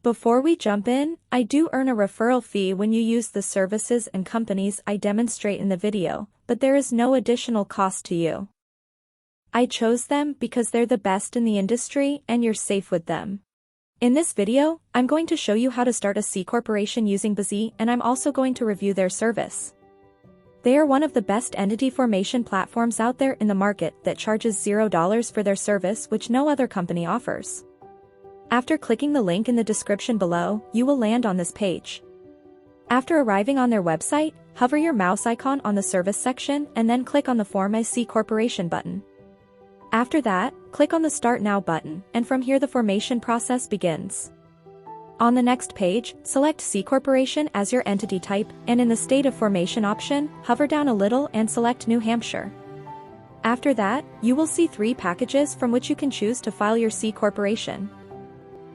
Before we jump in, I do earn a referral fee when you use the services and companies I demonstrate in the video, but there is no additional cost to you. I chose them because they're the best in the industry and you're safe with them. In this video, I'm going to show you how to start a C corporation using Busy, and I'm also going to review their service. They are one of the best entity formation platforms out there in the market that charges $0 for their service, which no other company offers. After clicking the link in the description below, you will land on this page. After arriving on their website, hover your mouse icon on the service section and then click on the Form a C Corporation button. After that, click on the Start Now button, and from here the formation process begins. On the next page, select C Corporation as your entity type, and in the State of Formation option, hover down a little and select New Hampshire. After that, you will see 3 packages from which you can choose to file your C Corporation.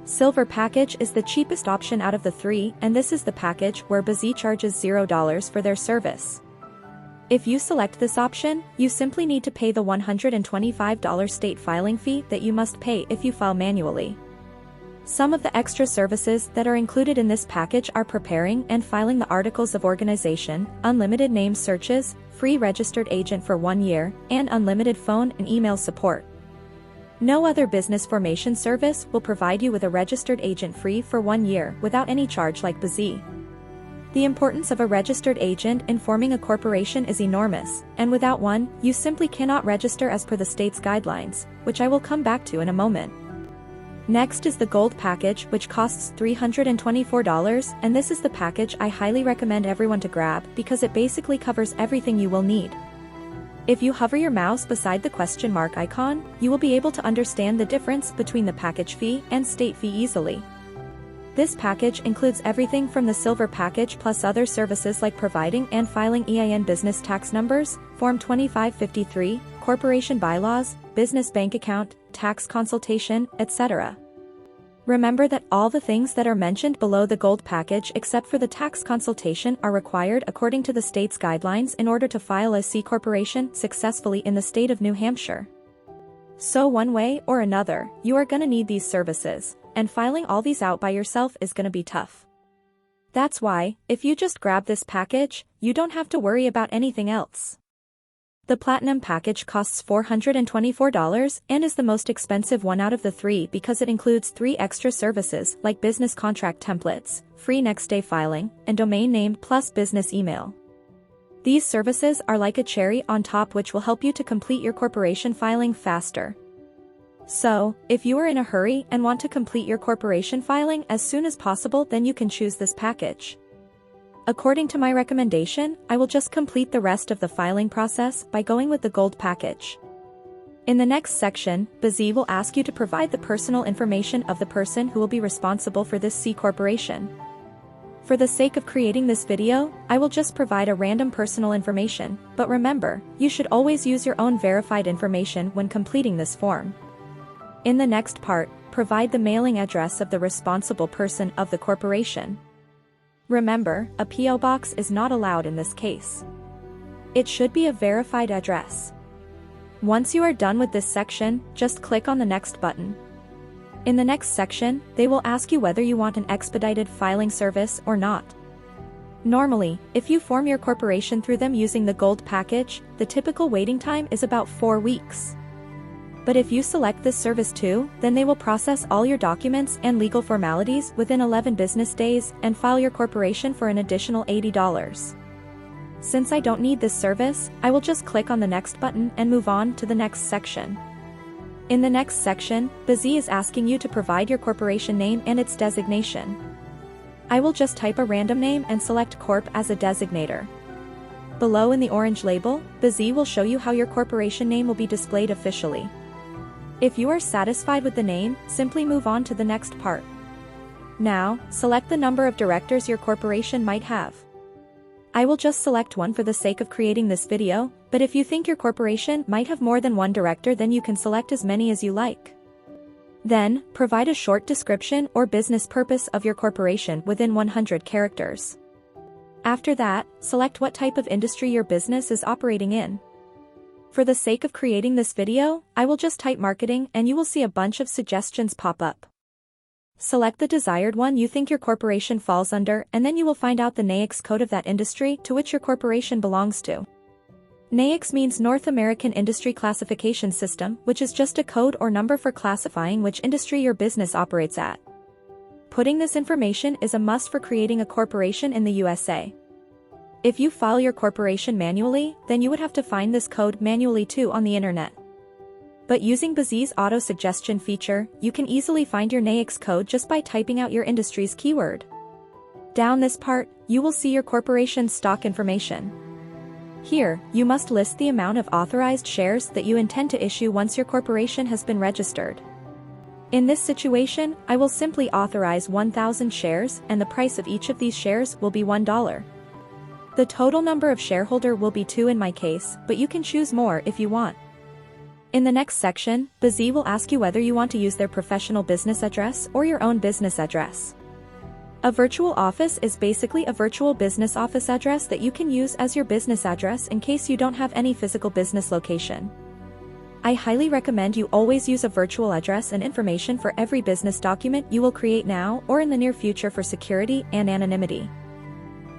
Silver package is the cheapest option out of the 3, and this is the package where Busy charges $0 for their service. If you select this option, you simply need to pay the $125 state filing fee that you must pay if you file manually. Some of the extra services that are included in this package are preparing and filing the articles of organization, unlimited name searches, free registered agent for 1 year, and unlimited phone and email support. No other business formation service will provide you with a registered agent free for 1 year without any charge like Busy. The importance of a registered agent in forming a corporation is enormous, and without one, you simply cannot register as per the state's guidelines, which I will come back to in a moment. Next is the Gold package, which costs $324, and this is the package I highly recommend everyone to grab because it basically covers everything you will need. If you hover your mouse beside the question mark icon, you will be able to understand the difference between the package fee and state fee easily. This package includes everything from the Silver package plus other services like providing and filing EIN business tax numbers, Form 2553, corporation bylaws, business bank account, tax consultation, etc. Remember that all the things that are mentioned below the Gold package except for the tax consultation are required according to the state's guidelines in order to file a C corporation successfully in the state of New Hampshire. So one way or another, you are gonna need these services, and filing all these out by yourself is gonna be tough. That's why, if you just grab this package, you don't have to worry about anything else. The Platinum package costs $424 and is the most expensive one out of the 3 because it includes 3 extra services like business contract templates, free next day filing, and domain name plus business email. These services are like a cherry on top which will help you to complete your corporation filing faster. So, if you are in a hurry and want to complete your corporation filing as soon as possible, then you can choose this package. According to my recommendation, I will just complete the rest of the filing process by going with the Gold package. In the next section, Busy will ask you to provide the personal information of the person who will be responsible for this C corporation. For the sake of creating this video, I will just provide a random personal information, but remember, you should always use your own verified information when completing this form. In the next part, provide the mailing address of the responsible person of the corporation. Remember, a P.O. box is not allowed in this case. It should be a verified address. Once you are done with this section, just click on the Next button. In the next section, they will ask you whether you want an expedited filing service or not. Normally, if you form your corporation through them using the Gold package, the typical waiting time is about 4 weeks. But if you select this service too, then they will process all your documents and legal formalities within 11 business days and file your corporation for an additional $80. Since I don't need this service, I will just click on the Next button and move on to the next section. In the next section, Busy is asking you to provide your corporation name and its designation. I will just type a random name and select Corp as a designator. Below in the orange label, Busy will show you how your corporation name will be displayed officially. If you are satisfied with the name, simply move on to the next part. Now, select the number of directors your corporation might have. I will just select one for the sake of creating this video, but if you think your corporation might have more than one director, then you can select as many as you like. Then, provide a short description or business purpose of your corporation within 100 characters. After that, select what type of industry your business is operating in. For the sake of creating this video, I will just type marketing and you will see a bunch of suggestions pop up. Select the desired one you think your corporation falls under, and then you will find out the NAICS code of that industry to which your corporation belongs to. NAICS means North American Industry Classification System, which is just a code or number for classifying which industry your business operates at. Putting this information is a must for creating a corporation in the USA. If you file your corporation manually, then you would have to find this code manually too on the internet. But using BZ's auto-suggestion feature, you can easily find your NAICS code just by typing out your industry's keyword. Down this part, you will see your corporation's stock information. Here, you must list the amount of authorized shares that you intend to issue once your corporation has been registered. In this situation, I will simply authorize 1,000 shares, and the price of each of these shares will be $1. The total number of shareholder will be 2 in my case, but you can choose more if you want. In the next section, BZ will ask you whether you want to use their professional business address or your own business address. A virtual office is basically a virtual business office address that you can use as your business address in case you don't have any physical business location. I highly recommend you always use a virtual address and information for every business document you will create now or in the near future for security and anonymity.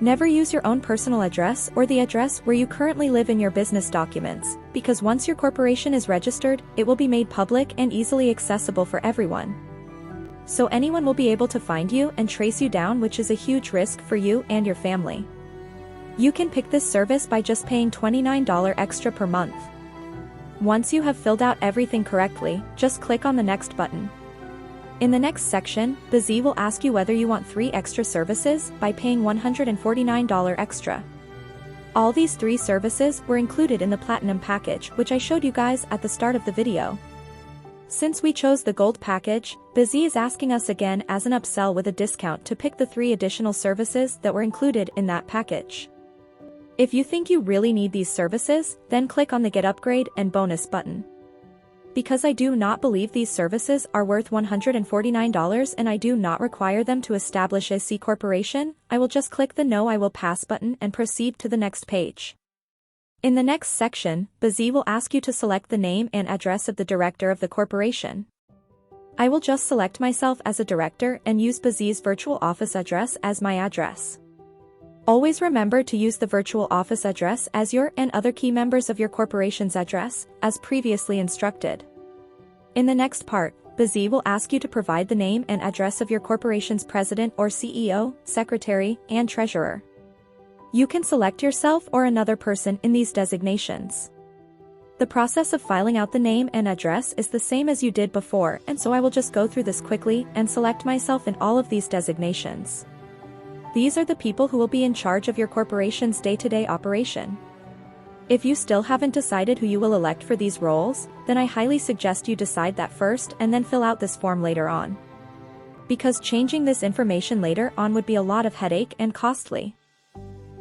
Never use your own personal address or the address where you currently live in your business documents, because once your corporation is registered, it will be made public and easily accessible for everyone. So anyone will be able to find you and trace you down, which is a huge risk for you and your family. You can pick this service by just paying $29 extra per month. Once you have filled out everything correctly, just click on the next button. In the next section, BZ will ask you whether you want 3 extra services by paying $149 extra. All these 3 services were included in the Platinum package, which I showed you guys at the start of the video. Since we chose the Gold package, BZ is asking us again as an upsell with a discount to pick the 3 additional services that were included in that package. If you think you really need these services, then click on the Get Upgrade and Bonus button. Because I do not believe these services are worth $149 and I do not require them to establish a C corporation, I will just click the No I Will Pass button and proceed to the next page. In the next section, BZ will ask you to select the name and address of the director of the corporation. I will just select myself as a director and use BZ's virtual office address as my address. Always remember to use the virtual office address as your and other key members of your corporation's address, as previously instructed. In the next part, BZ will ask you to provide the name and address of your corporation's president or CEO, secretary, and treasurer. You can select yourself or another person in these designations. The process of filing out the name and address is the same as you did before, and so I will just go through this quickly and select myself in all of these designations. These are the people who will be in charge of your corporation's day-to-day operation. If you still haven't decided who you will elect for these roles, then I highly suggest you decide that first and then fill out this form later on. Because changing this information later on would be a lot of headache and costly.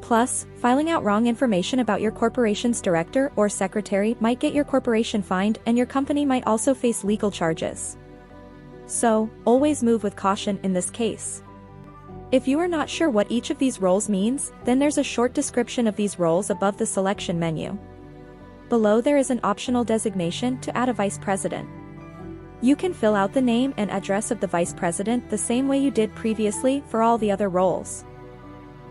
Plus, filing out wrong information about your corporation's director or secretary might get your corporation fined, and your company might also face legal charges. So, always move with caution in this case. If you are not sure what each of these roles means, then there's a short description of these roles above the selection menu. Below there is an optional designation to add a vice president. You can fill out the name and address of the vice president the same way you did previously for all the other roles.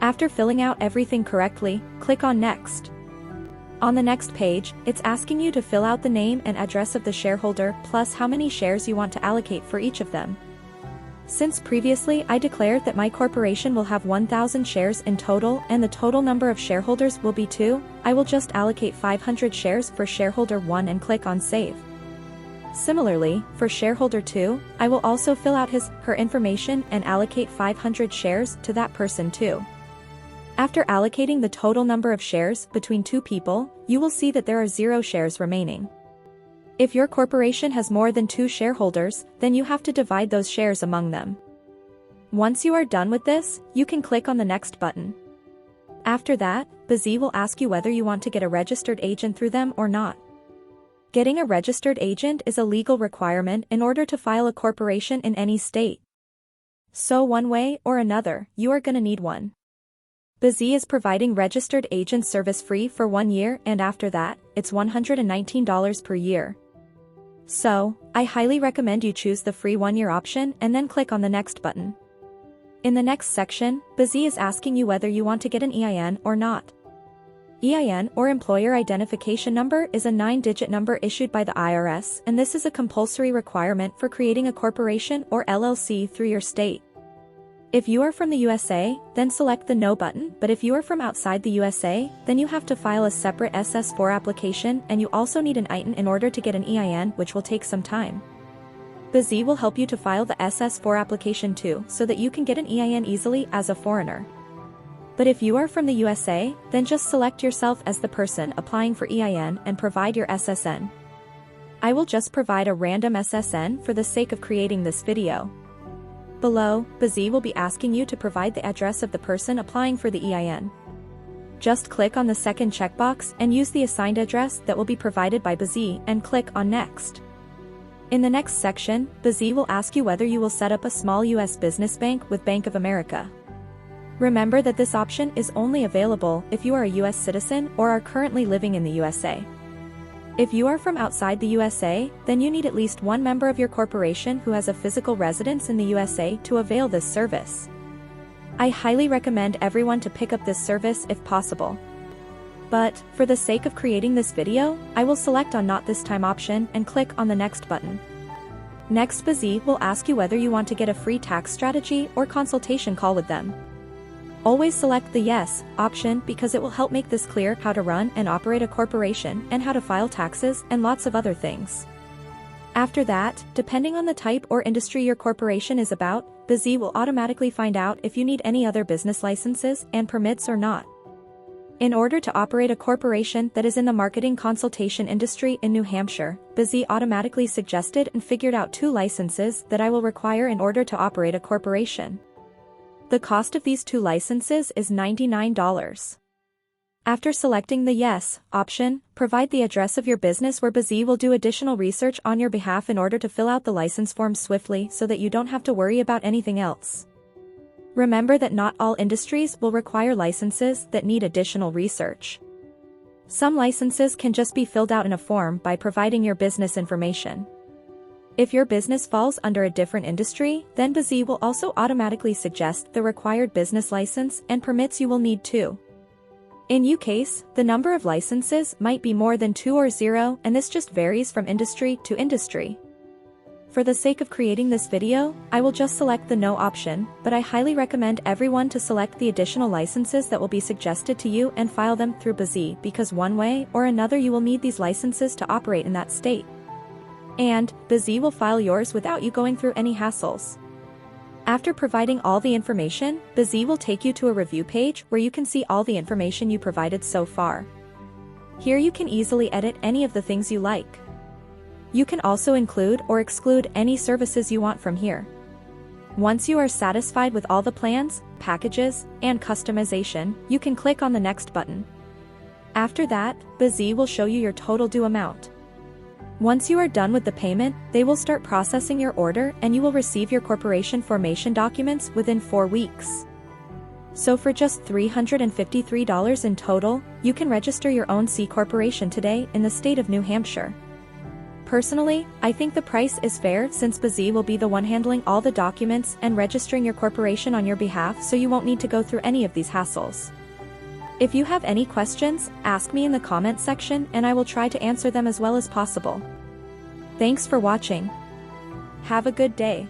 After filling out everything correctly, click on Next. On the next page, it's asking you to fill out the name and address of the shareholder plus how many shares you want to allocate for each of them. Since previously I declared that my corporation will have 1,000 shares in total and the total number of shareholders will be 2, I will just allocate 500 shares for shareholder 1 and click on Save. Similarly, for shareholder 2, I will also fill out her information and allocate 500 shares to that person too. After allocating the total number of shares between 2 people, you will see that there are 0 shares remaining. If your corporation has more than 2 shareholders, then you have to divide those shares among them. Once you are done with this, you can click on the Next button. After that, BZ will ask you whether you want to get a registered agent through them or not. Getting a registered agent is a legal requirement in order to file a corporation in any state. So one way or another, you are going to need one. BZ is providing registered agent service free for 1 year, and after that, it's $119 per year. So, I highly recommend you choose the free 1-year option and then click on the next button. In the next section, BZ is asking you whether you want to get an EIN or not. EIN, or Employer Identification Number, is a 9-digit number issued by the IRS, and this is a compulsory requirement for creating a corporation or LLC through your state. If you are from the USA, then select the No button, but if you are from outside the USA, then you have to file a separate SS4 application, and you also need an ITIN in order to get an EIN, which will take some time. BZ will help you to file the SS4 application too, so that you can get an EIN easily as a foreigner. But if you are from the USA, then just select yourself as the person applying for EIN and provide your SSN. I will just provide a random SSN for the sake of creating this video. Below, BZ will be asking you to provide the address of the person applying for the EIN. Just click on the second checkbox and use the assigned address that will be provided by BZ and click on Next. In the next section, BZ will ask you whether you will set up a small U.S. business bank with Bank of America. Remember that this option is only available if you are a U.S. citizen or are currently living in the USA. If you are from outside the USA, then you need at least one member of your corporation who has a physical residence in the USA to avail this service. I highly recommend everyone to pick up this service if possible. But, for the sake of creating this video, I will select on Not This Time option and click on the Next button. Next, BZ will ask you whether you want to get a free tax strategy or consultation call with them. Always select the Yes option because it will help make this clear how to run and operate a corporation and how to file taxes and lots of other things. After that, depending on the type or industry your corporation is about, BZ will automatically find out if you need any other business licenses and permits or not. In order to operate a corporation that is in the marketing consultation industry in New Hampshire, BZ automatically suggested and figured out 2 licenses that I will require in order to operate a corporation. The cost of these 2 licenses is $99. After selecting the Yes option, provide the address of your business where BZ will do additional research on your behalf in order to fill out the license form swiftly so that you don't have to worry about anything else. Remember that not all industries will require licenses that need additional research. Some licenses can just be filled out in a form by providing your business information. If your business falls under a different industry, then BZ will also automatically suggest the required business license and permits you will need too. In your case, the number of licenses might be more than 2 or 0, and this just varies from industry to industry. For the sake of creating this video, I will just select the No option, but I highly recommend everyone to select the additional licenses that will be suggested to you and file them through BZ because one way or another you will need these licenses to operate in that state. And, BZ will file yours without you going through any hassles. After providing all the information, BZ will take you to a review page where you can see all the information you provided so far. Here you can easily edit any of the things you like. You can also include or exclude any services you want from here. Once you are satisfied with all the plans, packages, and customization, you can click on the Next button. After that, BZ will show you your total due amount. Once you are done with the payment, they will start processing your order and you will receive your corporation formation documents within 4 weeks. So for just $353 in total, you can register your own C corporation today in the state of New Hampshire. Personally, I think the price is fair since BZ will be the one handling all the documents and registering your corporation on your behalf, so you won't need to go through any of these hassles. If you have any questions, ask me in the comment section and I will try to answer them as well as possible. Thanks for watching. Have a good day.